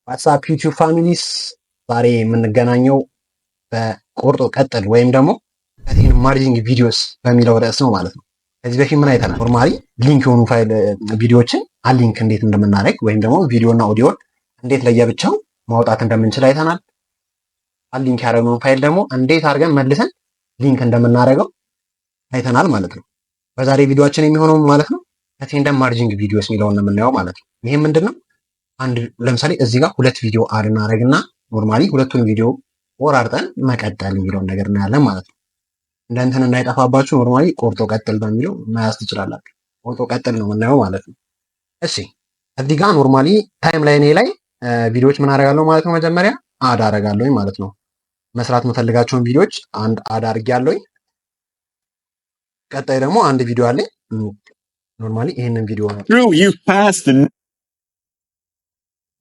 ዋትስአፕ ዩቲዩብ ፋሚሊስ ዛሬ የምንገናኘው በቆርጦ ቀጥል ወይም ደግሞ ከቴን ማርጂንግ ቪዲዮስ በሚለው ርዕስ ነው ማለት ነው። ከዚህ በፊት ምን አይተናል? ኖርማሊ ሊንክ የሆኑ ፋይል ቪዲዮዎችን አሊንክ እንዴት እንደምናደርግ ወይም ደግሞ ቪዲዮና ኦዲዮን እንዴት ለየብቻው ማውጣት እንደምንችል አይተናል። አሊንክ ያደረግነውን ፋይል ደግሞ እንዴት አድርገን መልሰን ሊንክ እንደምናደርገው አይተናል ማለት ነው። በዛሬ ቪዲዮአችን የሚሆነው ማለት ነው ከቴን ማርጂንግ ቪዲዮስ የሚለውን ነው የምናየው ማለት ነው። ይሄ ምንድነው? አንድ ለምሳሌ እዚህ ጋር ሁለት ቪዲዮ አድ እናደርግና ኖርማሊ ሁለቱን ቪዲዮ ወራርጠን መቀጠል የሚለውን ነገር እናያለን ማለት ነው። እንደንትን እንዳይጠፋባችሁ ኖርማሊ ቆርጦ ቀጥል በሚለው መያዝ ትችላላችሁ። ቆርጦ ቀጥል ነው የምናየው ማለት ነው። እሺ እዚህ ጋር ኖርማሊ ታይም ላይኔ ላይ ቪዲዮዎች ምን አደርጋለሁ ማለት ነው። መጀመሪያ አድ አደርጋለሁ ማለት ነው። መስራት የምፈልጋቸውን ቪዲዮዎች አንድ አድ አድርጌያለሁ። ቀጣይ ደግሞ አንድ ቪዲዮ አለ። ኖርማሊ ይሄንን ቪዲዮ ነው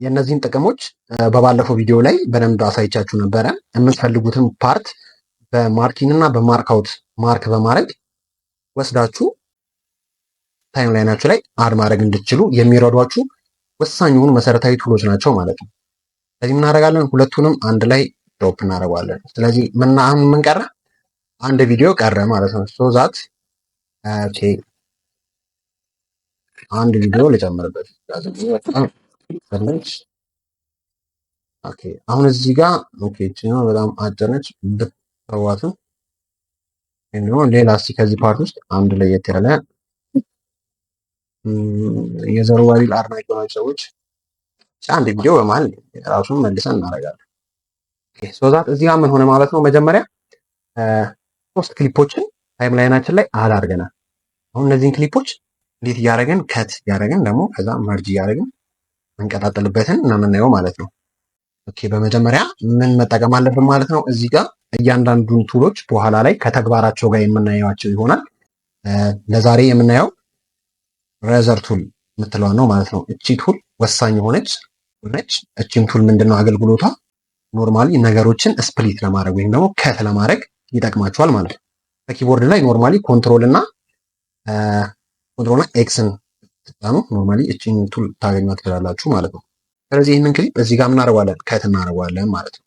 የእነዚህን ጥቅሞች በባለፈው ቪዲዮ ላይ በደንብ አሳይቻችሁ ነበረ። የምትፈልጉትን ፓርት በማርኪንግ እና በማርክአውት ማርክ በማድረግ ወስዳችሁ ታይም ላይናችሁ ላይ አድ ማድረግ እንድትችሉ የሚረዷችሁ ወሳኝ የሆኑ መሰረታዊ ቱሎች ናቸው ማለት ነው። ስለዚህ ምን እናደርጋለን? ሁለቱንም አንድ ላይ ድሮፕ እናደርገዋለን። ስለዚህ ምን ቀረ? አንድ ቪዲዮ ቀረ ማለት ነው። ሶ ዛት ኦኬ አንድ ቪዲዮ ልጨምርበት። ኦኬ አሁን እዚህ ጋር ኦኬ እቺና በጣም አጭር ነች ብትተዋትም እንደው ሌላ እስኪ ከዚህ ፓርት ውስጥ አንድ ለየት ያለ የዘሩባቤል አድናቂ የሆናችሁ ሰዎች አንድ ቪዲዮ በመሀል ራሱን መልሰን እናደርጋለን። ኦኬ ሶ ዛት እዚህ ጋር ምን ሆነ ማለት ነው። መጀመሪያ ሶስት ክሊፖችን ታይም ላይናችን ላይ አድ አድርገናል። አሁን እነዚህን ክሊፖች እንዴት እያደረግን ከት እያደረግን ደግሞ ከዛ መርጅ እያደረግን እንቀጣጥልበትን ነው የምናየው ማለት ነው። ኦኬ በመጀመሪያ ምን መጠቀም አለብን ማለት ነው። እዚህ ጋር እያንዳንዱን ቱሎች በኋላ ላይ ከተግባራቸው ጋር የምናየዋቸው ይሆናል። ለዛሬ የምናየው ሬዘር ቱል የምትለዋ ነው ማለት ነው። እቺ ቱል ወሳኝ የሆነች ነች። እቺም ቱል ምንድነው አገልግሎቷ? ኖርማሊ ነገሮችን ስፕሊት ለማድረግ ወይም ደግሞ ከት ለማድረግ ይጠቅማቸዋል ማለት ነው። በኪቦርድ ላይ ኖርማሊ ኮንትሮል እና ኤክስን ተጠቀሙ። ኖርማሊ እቺን ቱል ታገኟት ትችላላችሁ ማለት ነው። ስለዚህ ይህንን ክሊፕ እዚህ ጋር እናደርጋለን ከት እናደርጋለን ማለት ነው።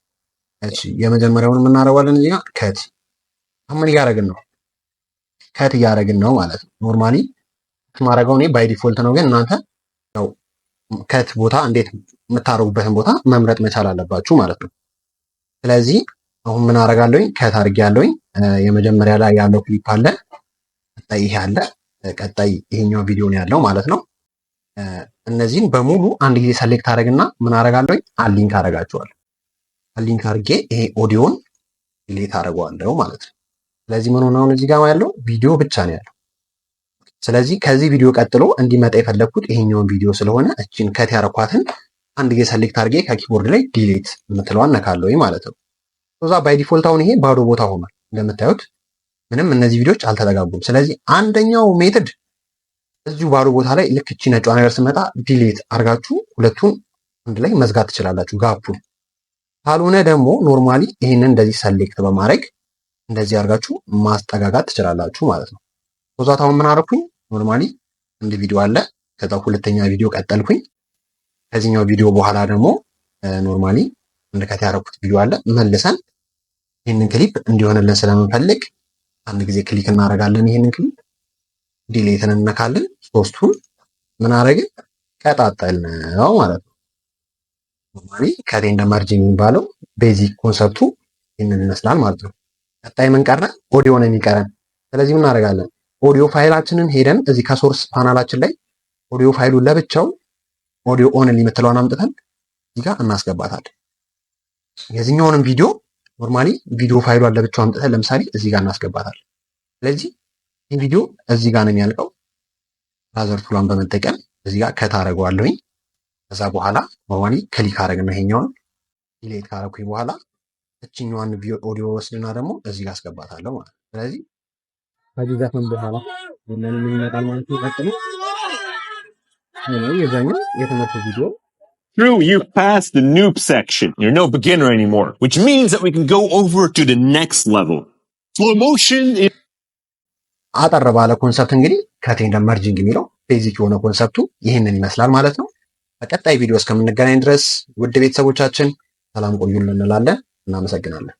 እሺ የመጀመሪያውን እናደርጋለን እዚህ ጋር ከት። ምን እያደረግን ነው? ከት እያደረግን ነው ማለት ነው። ኖርማሊ ማድረገው እኔ ባይ ዲፎልት ነው፣ ግን እናንተ ያው ከት ቦታ እንዴት የምታደርጉበትን ቦታ መምረጥ መቻል አለባችሁ ማለት ነው። ስለዚህ አሁን ምን አደርጋለሁኝ? ከት አድርጌያለሁኝ። የመጀመሪያ ላይ ያለው ክሊፕ አለ፣ ቀጣይ ይሄ አለ፣ ቀጣይ ይሄኛው ቪዲዮ ነው ያለው ማለት ነው። እነዚህን በሙሉ አንድ ጊዜ ሰሌክት አደረግና ምን አደርጋለሁኝ? አሊንክ አደርጋቸዋለሁ። አሊንክ አድርጌ ይሄ ኦዲዮን ዲሌት አደርገዋለሁ ማለት ነው። ስለዚህ ምን ሆነ? አሁን እዚህ ጋር ያለው ቪዲዮ ብቻ ነው ያለው። ስለዚህ ከዚህ ቪዲዮ ቀጥሎ እንዲመጣ የፈለግኩት ይሄኛውን ቪዲዮ ስለሆነ እቺን ከት ያረኳትን አንድ ጊዜ ሰሌክት አድርጌ ከኪቦርድ ላይ ዲሌት የምትለዋን ነካለሁኝ ማለት ነው። ከዛ ባይ ዲፎልት አሁን ይሄ ባዶ ቦታ ሆኗል እንደምታዩት። ምንም እነዚህ ቪዲዮዎች አልተጠጋጉም። ስለዚህ አንደኛው ሜትድ እዚሁ ባዶ ቦታ ላይ ልክ እቺ ነጯ ነገር ስመጣ ዲሌት አድርጋችሁ ሁለቱን አንድ ላይ መዝጋት ትችላላችሁ ጋፑን። ካልሆነ ደግሞ ኖርማሊ ይሄንን እንደዚህ ሰሌክት በማድረግ እንደዚህ አድርጋችሁ ማስጠጋጋት ትችላላችሁ ማለት ነው። ከዛት አሁን ምን አደረኩኝ? ኖርማሊ አንድ ቪዲዮ አለ፣ ከዛ ሁለተኛ ቪዲዮ ቀጠልኩኝ። ከዚህኛው ቪዲዮ በኋላ ደግሞ ኖርማሊ እንደከት ያደረኩት ቪዲዮ አለ። መልሰን ይህንን ክሊፕ እንዲሆንልን ስለምንፈልግ አንድ ጊዜ ክሊክ እናደርጋለን። ይህንን ክሊፕ ዲሌትን እንነካለን። ሶስቱን ምን አደረግን? ቀጣጠልነው ማለት ነው። ኖርማሊ ከቴን ማርጂንግ የሚባለው ቤዚክ ኮንሰፕቱ ይህንን ይመስላል ማለት ነው። ቀጣይ ምን ቀረ? ኦዲዮ ነው የሚቀረን። ስለዚህ ምን እናደርጋለን? ኦዲዮ ፋይላችንን ሄደን እዚህ ከሶርስ ፓናላችን ላይ ኦዲዮ ፋይሉን ለብቻው ኦዲዮ ኦንሊ የምትለውን አምጥተን እዚህ ጋር እናስገባታለን። የዚህኛውንም ቪዲዮ ኖርማሊ ቪዲዮ ፋይሏን ለብቻው አምጥተን ለምሳሌ እዚህ ጋር እናስገባታለን። ስለዚህ ይህ ቪዲዮ እዚህ ጋር ነው የሚያልቀው። ራዘር ቱሏን በመጠቀም እዚህ ጋር ከት አደርገዋለሁኝ። ከዛ በኋላ ኖርማሊ ክሊክ አደረግና ይሄኛውን ዲሌት ካደረኩኝ በኋላ እችኛዋን ኦዲዮ ወስድና ደግሞ እዚህ ጋር አስገባታለሁ ማለት ነው። ስለዚህ ከዚህ ጋር በኋላ ምን ይመጣል ማለት ነው? ቀጥሎ የዛኛው የትምህርት ቪዲዮ True, you've passed the noob section. You're no beginner anymore, which means that we can go over to the next level. Slow motion is... አጠር ባለ ኮንሰፕት እንግዲህ ከቴን ማርጂንግ የሚለው ቤዚክ የሆነ ኮንሰፕቱ ይህንን ይመስላል ማለት ነው። በቀጣይ ቪዲዮ እስከምንገናኝ ድረስ ውድ ቤተሰቦቻችን ሰላም ቆዩልን እንላለን። እናመሰግናለን።